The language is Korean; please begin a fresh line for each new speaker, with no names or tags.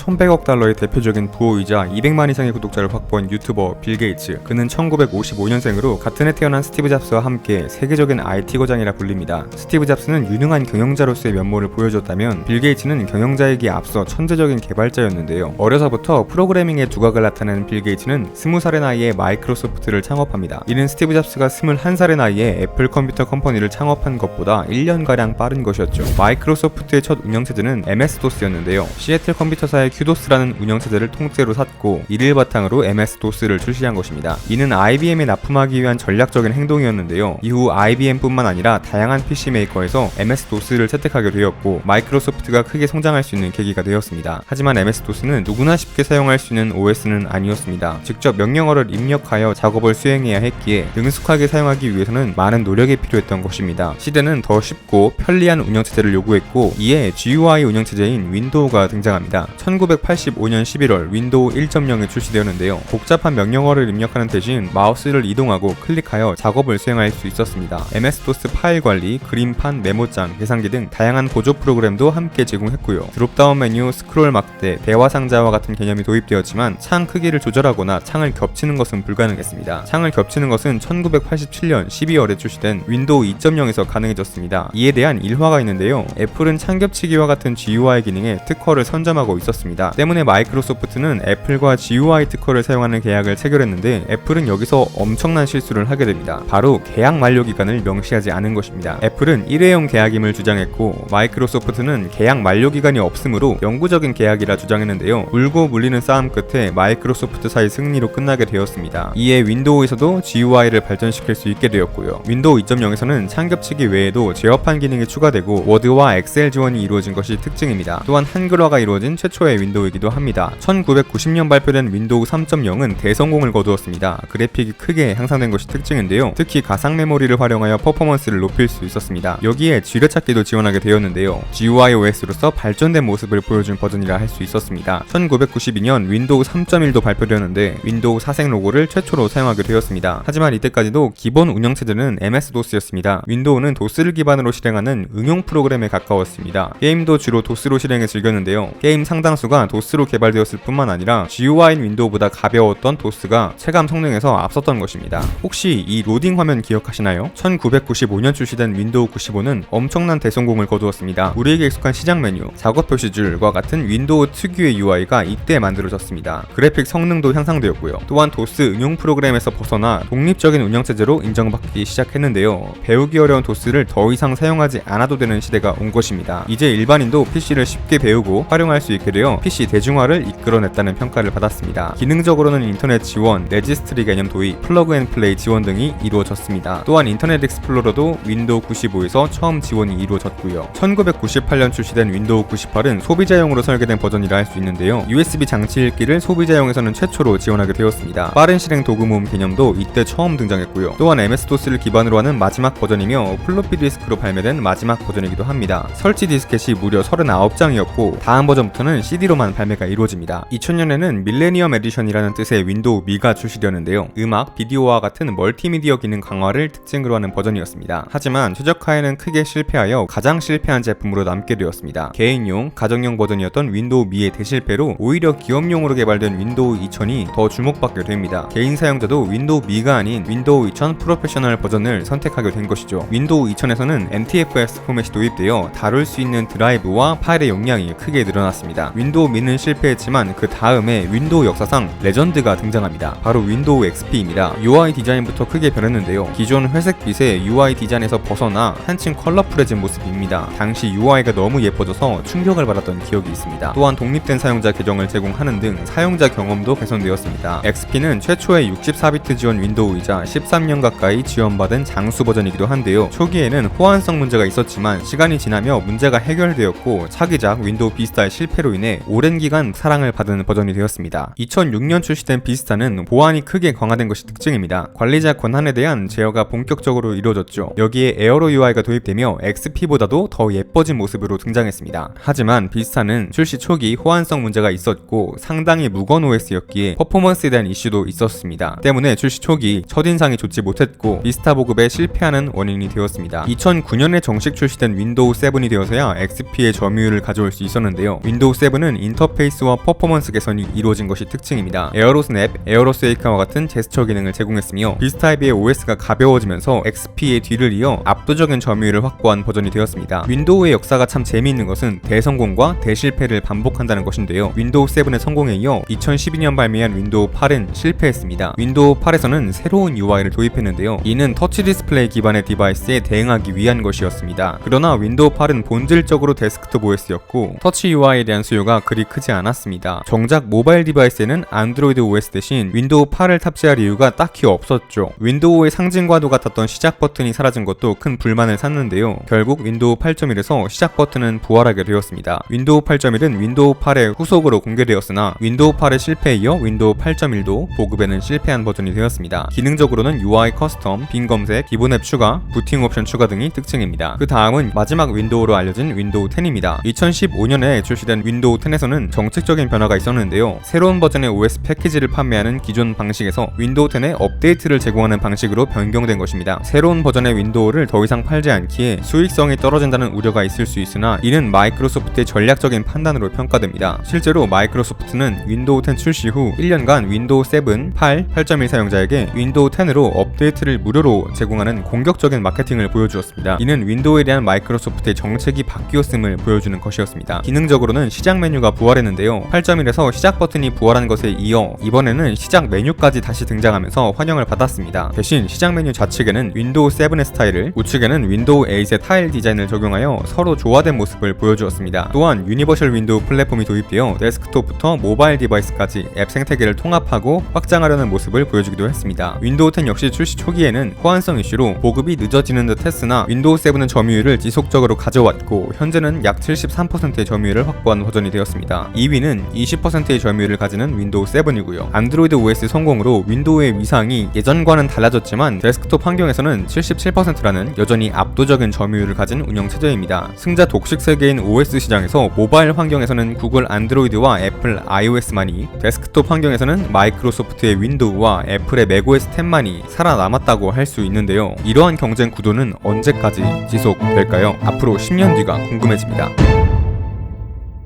1100억 달러의 대표적인 부호이자 200만 이상의 구독자를 확보한 유튜버 빌 게이츠. 그는 1955년생으로 같은 해 태어난 스티브 잡스와 함께 세계적인 IT 거장이라 불립니다. 스티브 잡스는 유능한 경영자로서의 면모를 보여줬다면 빌 게이츠는 경영자이기에 앞서 천재적인 개발자였는데요. 어려서부터 프로그래밍의 두각을 나타낸 빌 게이츠는 20살의 나이에 마이크로소프트를 창업합니다. 이는 스티브 잡스가 21살의 나이에 애플 컴퓨터 컴퍼니를 창업한 것보다 1년가량 빠른 것이었죠. 마이크로소프트의 첫 운영체제는 MS-DOS였는데요. 시애틀 컴퓨터사의 QDOS라는 운영체제를 통째로 샀고 이를 바탕으로 MS-DOS를 출시한 것입니다. 이는 IBM에 납품하기 위한 전략적인 행동이었는데요. 이후 IBM뿐만 아니라 다양한 PC 메이커에서 MS-DOS를 채택하게 되었고 마이크로소프트가 크게 성장할 수 있는 계기가 되었습니다. 하지만 MS-DOS는 누구나 쉽게 사용할 수 있는 OS는 아니었습니다. 직접 명령어를 입력하여 작업을 수행해야 했기에 능숙하게 사용하기 위해서는 많은 노력이 필요했던 것입니다. 시대는 더 쉽고 편리한 운영체제를 요구했고 이에 GUI 운영체제인 윈도우가 등장합니다. 1985년 11월 윈도우 1.0이 출시되었는데요. 복잡한 명령어를 입력하는 대신 마우스를 이동하고 클릭하여 작업을 수행할 수 있었습니다. MS-DOS 파일 관리, 그림판, 메모장, 계산기 등 다양한 보조 프로그램도 함께 제공했고요. 드롭다운 메뉴, 스크롤 막대, 대화 상자와 같은 개념이 도입되었지만 창 크기를 조절하거나 창을 겹치는 것은 불가능했습니다. 창을 겹치는 것은 1987년 12월에 출시된 윈도우 2.0에서 가능해졌습니다. 이에 대한 일화가 있는데요. 애플은 창 겹치기와 같은 GUI 기능에 특허를 선점하고 있었습니다. 때문에 마이크로소프트는 애플과 GUI 특허를 사용하는 계약을 체결했는데 애플은 여기서 엄청난 실수를 하게 됩니다. 바로 계약 만료 기간을 명시하지 않은 것입니다. 애플은 일회용 계약임을 주장했고 마이크로소프트는 계약 만료 기간이 없으므로 영구적인 계약이라 주장했는데요. 울고 물리는 싸움 끝에 마이크로소프트사의 승리로 끝나게 되었습니다. 이에 윈도우에서도 GUI를 발전시킬 수 있게 되었고요. 윈도우 2.0에서는 창 겹치기 외에도 제어판 기능이 추가되고 워드와 엑셀 지원이 이루어진 것이 특징입니다. 또한 한글화가 이루어진 최초의 윈도우이기도 합니다. 1990년 발표된 윈도우 3.0은 대성공을 거두었습니다. 그래픽이 크게 향상된 것이 특징인데요. 특히 가상 메모리를 활용하여 퍼포먼스를 높일 수 있었습니다. 여기에 쥐레찾기도 지원하게 되었는데요. GUI OS로서 발전된 모습을 보여준 버전이라 할 수 있었습니다. 1992년 윈도우 3.1도 발표되었는데 윈도우 사생 로고를 최초로 사용하게 되었습니다. 하지만 이때까지도 기본 운영체제는 MS-DOS였습니다. 윈도우는 도스를 기반으로 실행하는 응용 프로그램에 가까웠습니다. 게임도 주로 도스로 실행해 즐겼는데요. 게임 상당수가 도스로 개발되었을 뿐만 아니라 GUI인 윈도우보다 가벼웠던 도스가 체감 성능에서 앞섰던 것입니다. 혹시 이 로딩 화면 기억하시나요? 1995년 출시된 윈도우 95는 엄청난 대성공을 거두었습니다. 우리에게 익숙한 시작 메뉴, 작업 표시줄과 같은 윈도우 특유의 UI가 이때 만들어졌습니다. 그래픽 성능도 향상되었고요. 또한 도스 응용 프로그램에서 벗어나 독립적인 운영체제로 인정받기 시작했는데요. 배우기 어려운 도스를 더 이상 사용하지 않아도 되는 시대가 온 것입니다. 이제 일반인도 PC를 쉽게 배우고 활용할 수 있게 되어 PC 대중화를 이끌어냈다는 평가를 받았습니다. 기능적으로는 인터넷 지원, 레지스트리 개념 도입, 플러그 앤 플레이 지원 등이 이루어졌습니다. 또한 인터넷 익스플로러도 윈도우 95에서 처음 지원이 이루어졌고요. 1998년 출시된 윈도우 98은 소비자용으로 설계된 버전이라 할 수 있는데요. USB 장치 읽기를 소비자용에서는 최초로 지원하게 되었습니다. 빠른 실행 도구 모음 개념도 이때 처음 등장했고요. 또한 MS-DOS를 기반으로 하는 마지막 버전이며 플로피 디스크로 발매된 마지막 버전이기도 합니다. 설치 디스켓이 무려 39장이었고 다음 버전부터는 CD로만 발매가 이루어집니다. 2000년에는 밀레니엄 에디션이라는 뜻의 윈도우 미가 출시되었는데요. 음악, 비디오와 같은 멀티미디어 기능 강화를 특징으로 하는 버전이었습니다. 하지만 최적화에는 크게 실패하여 가장 실패한 제품으로 남게 되었습니다. 개인용, 가정용 버전이었던 윈도우 미의 대실패로 오히려 기업용으로 개발된 윈도우 2000이 더 주목받게 됩니다. 개인 사용자도 윈도우 미가 아닌 윈도우 2000 프로페셔널 버전을 선택하게 된 것이죠. 윈도우 2000에서는 NTFS 포맷이 도입되어 다룰 수 있는 드라이브와 파일의 용량이 크게 늘어났습니다. 윈도우 미는 실패했지만 그 다음에 윈도우 역사상 레전드가 등장합니다. 바로 윈도우 XP입니다. UI 디자인부터 크게 변했는데요. 기존 회색빛의 UI 디자인에서 벗어나 한층 컬러풀해진 모습입니다. 당시 UI가 너무 예뻐져서 충격을 받았던 기억이 있습니다. 또한 독립된 사용자 계정을 제공하는 등 사용자 경험도 개선되었습니다. XP는 최초의 64비트 지원 윈도우이자 13년 가까이 지원받은 장수 버전이기도 한데요. 초기에는 호환성 문제가 있었지만 시간이 지나며 문제가 해결되었고 차기작 윈도우 비스타의 실패로 인해 오랜 기간 사랑을 받은 버전이 되었습니다. 2006년 출시된 비스타는 보안이 크게 강화된 것이 특징입니다. 관리자 권한에 대한 제어가 본격적으로 이루어졌죠. 여기에 에어로 UI가 도입되며 XP보다도 더 예뻐진 모습으로 등장했습니다. 하지만 비스타는 출시 초기 호환성 문제가 있었고 상당히 무건 OS였기에 퍼포먼스에 대한 이슈도 있었습니다. 때문에 출시 초기 첫인상이 좋지 못했고 비스타 보급에 실패하는 원인이 되었습니다. 2009년에 정식 출시된 윈도우 7이 되어서야 XP의 점유율을 가져올 수 있었는데요. 윈도우 7은 인터페이스와 퍼포먼스 개선이 이루어진 것이 특징입니다. 에어로 스냅, 에어로 세이카와 같은 제스처 기능을 제공했으며 비스타에 비해 OS가 가벼워지면서 XP의 뒤를 이어 압도적인 점유율을 확보한 버전이 되었습니다. 윈도우의 역사가 참 재미있는 것은 대성공과 대실패를 반복한다는 것인데요. 윈도우 7의 성공에 이어 2012년 발매한 윈도우 8은 실패했습니다. 윈도우 8에서는 새로운 UI를 도입했는데요. 이는 터치 디스플레이 기반의 디바이스에 대응하기 위한 것이었습니다. 그러나 윈도우 8은 본질적으로 데스크톱 OS였고 터치 UI에 대한 수요가 그리 크지 않았습니다. 정작 모바일 디바이스에는 안드로이드 OS 대신 윈도우 8을 탑재할 이유가 딱히 없었죠. 윈도우의 상징과도 같았던 시작 버튼이 사라진 것도 큰 불만을 샀는데요. 결국 윈도우 8.1에서 시작 버튼은 부활하게 되었습니다. 윈도우 8.1은 윈도우 8의 후속으로 공개되었으나 윈도우 8의 실패에 이어 윈도우 8.1도 보급에는 실패한 버전이 되었습니다. 기능적으로는 UI 커스텀, 빈 검색, 기본 앱 추가, 부팅 옵션 추가 등이 특징입니다. 그 다음은 마지막 윈도우로 알려진 윈도우 10입니다. 2015년에 출시된 윈도우 10에서는 정책적인 변화가 있었는데요. 새로운 버전의 OS 패키지를 판매하는 기존 방식에서 윈도우 10에 업데이트를 제공하는 방식으로 변경된 것입니다. 새로운 버전의 윈도우를 더 이상 팔지 않기에 수익성이 떨어진다는 우려가 있을 수 있으나 이는 마이크로소프트의 전략적인 판단으로 평가됩니다. 실제로 마이크로소프트는 윈도우 10 출시 후 1년간 윈도우 7, 8, 8.1 사용자에게 윈도우 10으로 업데이트를 무료로 제공하는 공격적인 마케팅을 보여주었습니다. 이는 윈도우에 대한 마이크로소프트의 정책이 바뀌었음을 보여주는 것이었습니다. 기능적으로는 시작 메뉴가 부활했는데요. 8.1에서 시작 버튼이 부활한 것에 이어 이번에는 시작 메뉴까지 다시 등장하면서 환영을 받았습니다. 대신 시작 메뉴 좌측에는 윈도우 7의 스타일을, 우측에는 윈도우 8의 타일 디자인을 적용하여 서로 조화된 모습을 보여주었습니다. 또한 유니버셜 윈도우 플랫폼이 도입되어 데스크톱부터 모바일 디바이스까지 앱 생태계를 통합하고 확장하려는 모습을 보여주기도 했습니다. 윈도우 10 역시 출시 초기에는 호환성 이슈로 보급이 늦어지는 듯 했으나 윈도우 7은 점유율을 지속적으로 가져왔고 현재는 약 73%의 점유율을 확보한 버전이 되었습니다. 2위는 20%의 점유율을 가지는 윈도우 7이고요. 안드로이드 OS 성공으로 윈도우의 위상이 예전과는 달라졌지만 데스크톱 환경에서는 77%라는 여전히 압도적인 점유율을 가진 운영체제입니다. 승자 독식 세계인 OS 시장에서 모바일 환경에서는 구글 안드로이드와 애플 iOS만이, 데스크톱 환경에서는 마이크로소프트의 윈도우와 애플의 맥OS 10만이 살아남았다고 할 수 있는데요. 이러한 경쟁 구도는 언제까지 지속될까요? 앞으로 10년 뒤가 궁금해집니다.